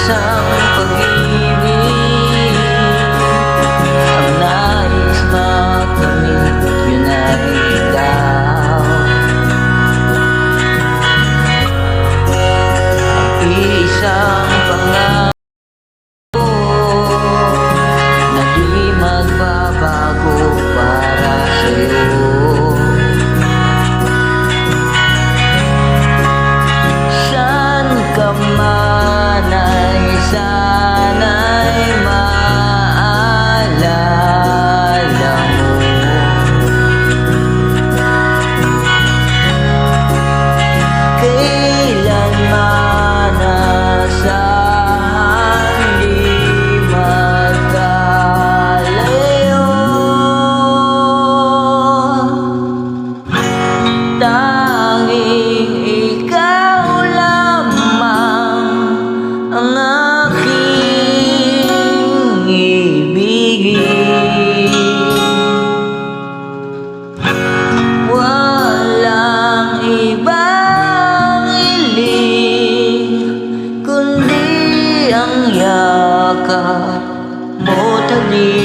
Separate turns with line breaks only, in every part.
isang pag-ibig ang nais makamit, yun ay ikaw. Ang isang pangako na di magbabago para sa'yo. Saan ka man ay sana'y maalala mo. Kailanman asahan di magkalayo. Tanging ikaw lamang ang aking ibigin. Walang ibang hiling kundi ang yakap mo talim.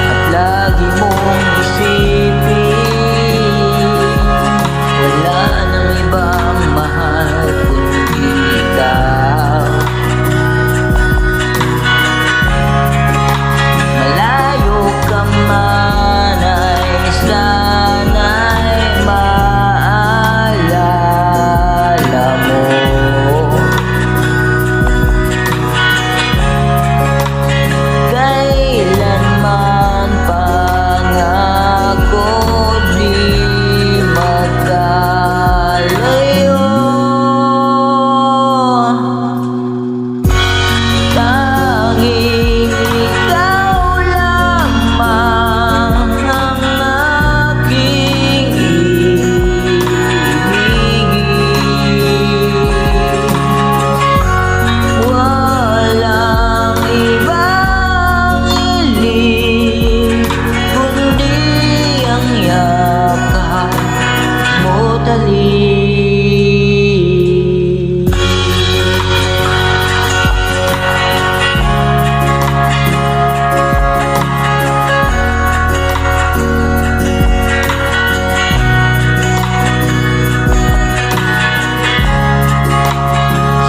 At lagi mong isipin, wala nang ibang mahal kundi ikaw. Malayo ka man ay sana'y maalala mo. Kailanman pangako di magkalayo. Tanging ikaw lamang ang aking ibigin. Walang ibang hiling kundi ang yakap mo talim.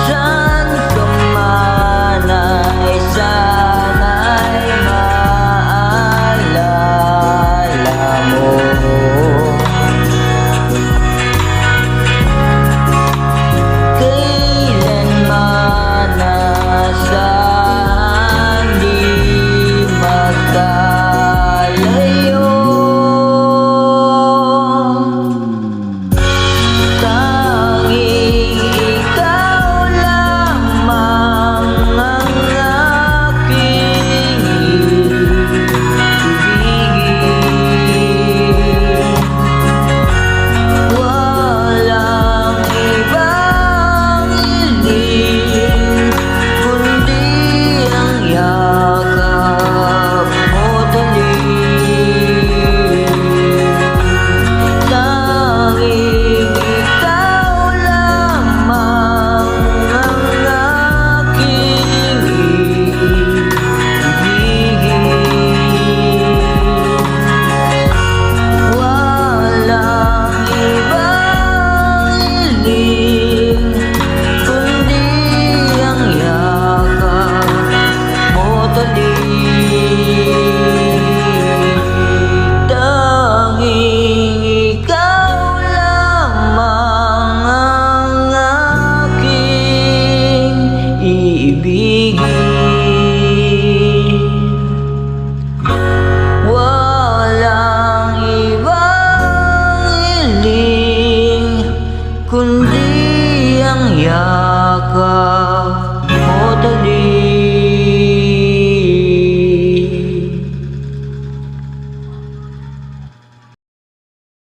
Saan ka man ay sana'y maalala mo. Kailanman asahan di magkalayo. Tanging ikaw lamang ang aking ibigin. Walang ibang hiling kundi ang yakap mo talim. Tanging ikaw lamang ang aking ibigin. Walang ibang hiling kundi ang yakap mo talim. Tanging ikaw lamang ang aking iibigin. Walang ibang hiling kundi ang yakap